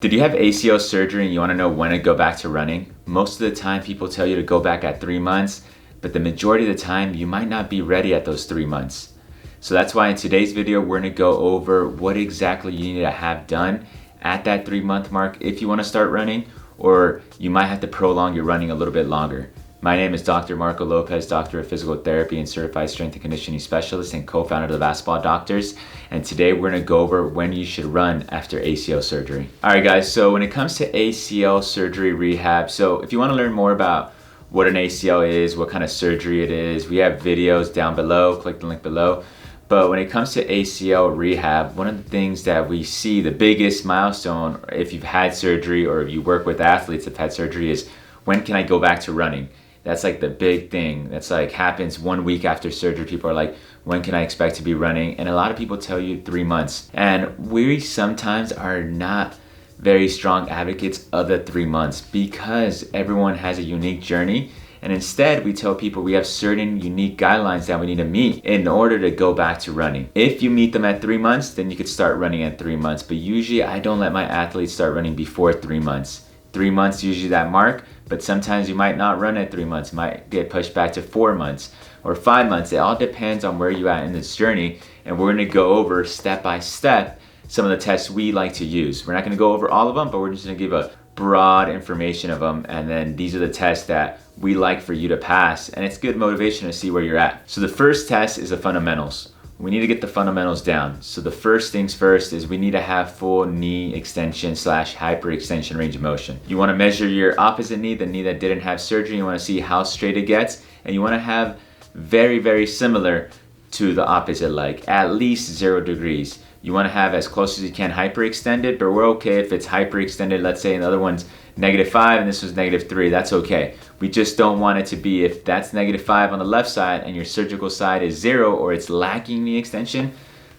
Did you have ACL surgery and you want to know when to go back to running? Most of the time people tell you to go back at 3 months, but the majority of the time you might not be ready at those 3 months. So that's why in today's video we're going to go over what exactly you need to have done at that 3-month mark if you want to start running, or you might have to prolong your running a little bit longer. My name is Dr. Marco Lopez, Doctor of Physical Therapy and Certified Strength and Conditioning Specialist and co-founder of the Basketball Doctors. And today we're gonna go over when you should run after ACL surgery. All right guys, so when it comes to ACL surgery rehab, so if you wanna learn more about what an ACL is, what kind of surgery it is, we have videos down below, click the link below. But when it comes to ACL rehab, one of the things that we see, the biggest milestone, if you've had surgery or if you work with athletes that have had surgery, is when can I go back to running? That's like the big thing. That's like happens 1 week after surgery. People are like, when can I expect to be running? And a lot of people tell you 3 months. And we sometimes are not very strong advocates of the 3 months because everyone has a unique journey. And instead we tell people we have certain unique guidelines that we need to meet in order to go back to running. If you meet them at 3 months, then you could start running at 3 months. But usually I don't let my athletes start running before 3 months. 3 months usually that mark, but sometimes you might not run at 3 months. It might get pushed back to 4 months or 5 months. It all depends on where you're at in this journey, and we're gonna go over step by step some of the tests we like to use. We're not gonna go over all of them, but we're just gonna give a broad information of them, and then these are the tests that we like for you to pass, and it's good motivation to see where you're at. So the first test is the fundamentals. We need to get the fundamentals down. So the first things first is we need to have full knee extension / hyperextension range of motion. You want to measure your opposite knee, the knee that didn't have surgery. You want to see how straight it gets, and you want to have very, very similar to the opposite leg, at least 0 degrees. You want to have as close as you can hyperextended, but we're okay if it's hyperextended. Let's say the other one's -5 and this was -3, that's okay. We just don't want it to be, if that's -5 on the left side and your surgical side is 0 or it's lacking knee extension,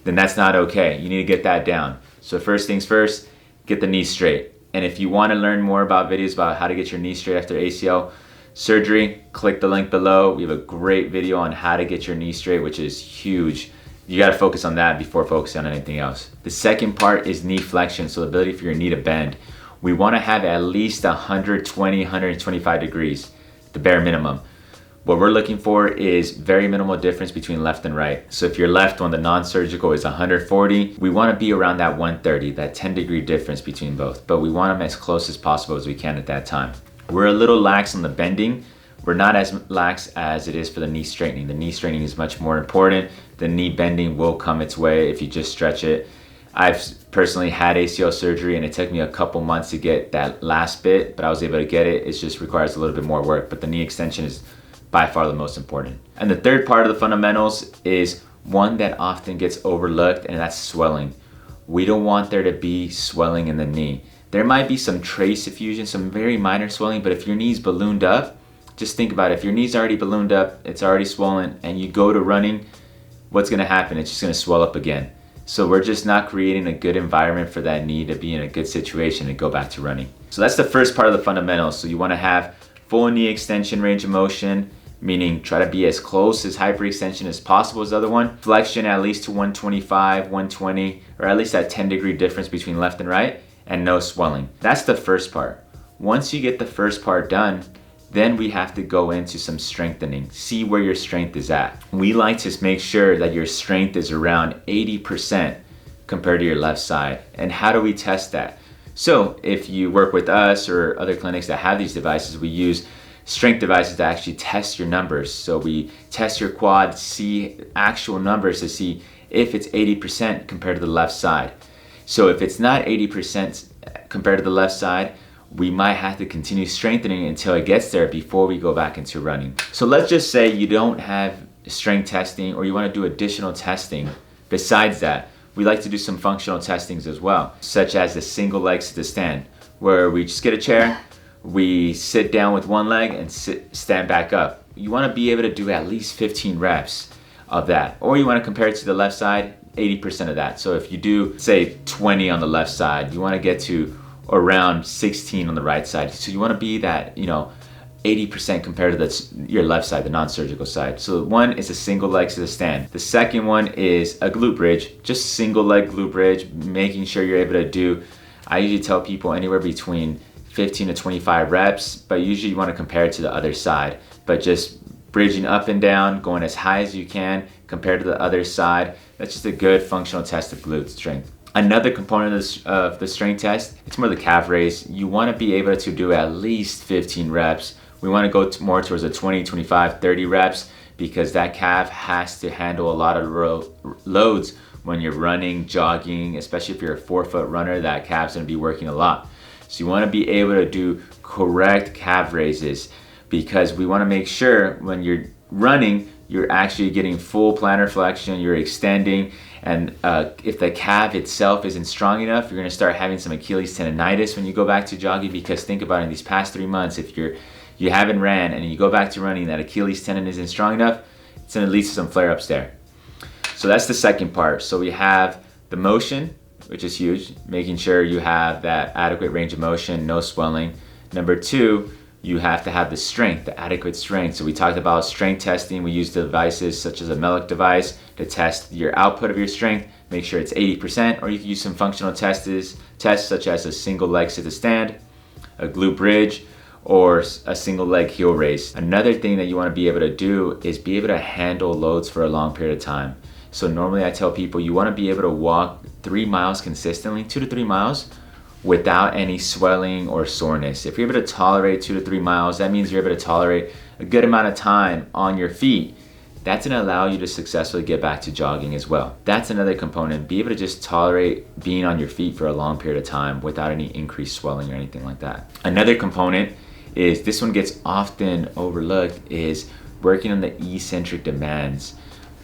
then that's not okay. You need to get that down. So first things first, get the knee straight. And if you want to learn more about videos about how to get your knee straight after ACL surgery, click the link below. We have a great video on how to get your knee straight, which is huge. You got to focus on that before focusing on anything else. The second part is knee flexion, so the ability for your knee to bend. We want to have at least 120, 125 degrees, the bare minimum. What we're looking for is very minimal difference between left and right. So if your left one, the non-surgical, is 140, we want to be around that 130, that 10-degree difference between both. But we want them as close as possible as we can at that time. We're a little lax on the bending. We're not as lax as it is for the knee straightening. The knee straightening is much more important. The knee bending will come its way if you just stretch it. I've personally had ACL surgery and it took me a couple months to get that last bit, but I was able to get it. It just requires a little bit more work, but the knee extension is by far the most important. And the third part of the fundamentals is one that often gets overlooked, and that's swelling. We don't want there to be swelling in the knee. There might be some trace effusion, some very minor swelling, but if your knee's ballooned up, just think about it. If your knee's already ballooned up, it's already swollen, and you go to running, what's gonna happen? It's just gonna swell up again. So we're just not creating a good environment for that knee to be in a good situation and go back to running. So that's the first part of the fundamentals. So you wanna have full knee extension range of motion, meaning try to be as close as hyperextension as possible as the other one. Flexion at least to 125, 120, or at least that 10-degree difference between left and right, and no swelling. That's the first part. Once you get the first part done, then we have to go into some strengthening, see where your strength is at. We like to make sure that your strength is around 80% compared to your left side. And how do we test that? So if you work with us or other clinics that have these devices, we use strength devices to actually test your numbers. So we test your quad, see actual numbers to see if it's 80% compared to the left side. So if it's not 80% compared to the left side, we might have to continue strengthening until it gets there before we go back into running. So let's just say you don't have strength testing, or you want to do additional testing. Besides that, we like to do some functional testings as well, such as the single leg sit to stand, where we just get a chair, we sit down with one leg and stand back up. You want to be able to do at least 15 reps of that, or you want to compare it to the left side, 80% of that. So if you do say 20 on the left side, you want to get to around 16 on the right side. So you want to be that, 80% compared to your left side, the non-surgical side. So one is a single leg to the stand. The second one is a glute bridge, just single leg glute bridge, making sure you're able to do I usually tell people anywhere between 15 to 25 reps, but usually you want to compare it to the other side. But just bridging up and down, going as high as you can compared to the other side, that's just a good functional test of glute strength. Another component of the strength test, it's more the calf raise. You want to be able to do at least 15 reps. We want to go more towards the 20, 25, 30 reps because that calf has to handle a lot of loads when you're running, jogging, especially if you're a 4-foot runner, that calf's going to be working a lot. So you want to be able to do correct calf raises because we want to make sure when you're running, you're actually getting full plantar flexion, you're extending, and if the calf itself isn't strong enough, you're going to start having some Achilles tendonitis when you go back to jogging. Because think about it, in these past 3 months, if you haven't ran and you go back to running, that Achilles tendon isn't strong enough, it's going to lead to some flare-ups there. So that's the second part. So we have the motion, which is huge, making sure you have that adequate range of motion, no swelling. Number 2, you have to have the strength, the adequate strength. So we talked about strength testing. We use devices such as a Mellick device to test your output of your strength, make sure it's 80%, or you can use some functional tests such as a single leg sit to stand, a glute bridge, or a single leg heel raise. Another thing that you want to be able to do is be able to handle loads for a long period of time. So normally I tell people you want to be able to walk 3 miles consistently, 2 to 3 miles, without any swelling or soreness. If you're able to tolerate 2 to 3 miles, that means you're able to tolerate a good amount of time on your feet. That's going to allow you to successfully get back to jogging as well. That's another component. Be able to just tolerate being on your feet for a long period of time without any increased swelling or anything like that. Another component is, this one gets often overlooked, is working on the eccentric demands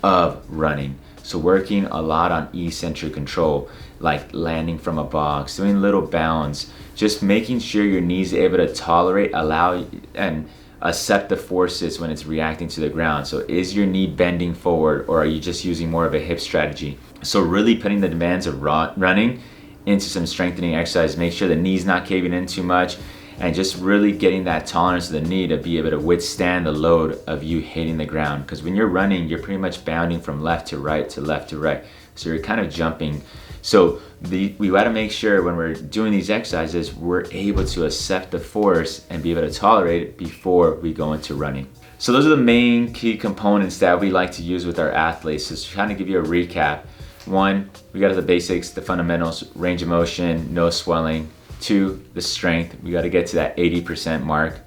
of running. So working a lot on eccentric control, like landing from a box, doing little bounds, just making sure your knees are able to tolerate, allow, and accept the forces when it's reacting to the ground. So is your knee bending forward, or are you just using more of a hip strategy? So really putting the demands of running into some strengthening exercise, make sure the knee's not caving in too much, and just really getting that tolerance of the knee to be able to withstand the load of you hitting the ground. Because when you're running, you're pretty much bounding from left to right to left to right. So you're kind of jumping. So we got to make sure when we're doing these exercises, we're able to accept the force and be able to tolerate it before we go into running. So those are the main key components that we like to use with our athletes. So to kind of give you a recap, 1, we got the basics, the fundamentals, range of motion, no swelling. 2, the strength, we got to get to that 80% mark.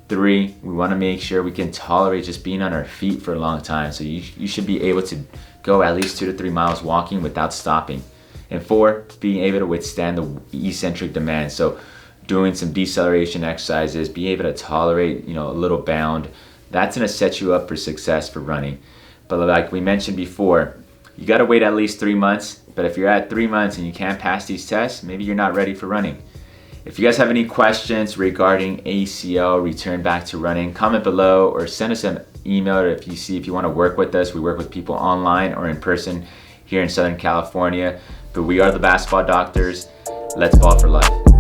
3, we want to make sure we can tolerate just being on our feet for a long time. So you should be able to go at least 2 to 3 miles walking without stopping. And 4, being able to withstand the eccentric demands. So doing some deceleration exercises, being able to tolerate, a little bound. That's going to set you up for success for running. But like we mentioned before, you got to wait at least 3 months. But if you're at 3 months and you can't pass these tests, maybe you're not ready for running. If you guys have any questions regarding ACL return back to running, comment below or send us an email if you want to work with us. We work with people online or in person here in Southern California. But we are the basketball doctors. Let's ball for life.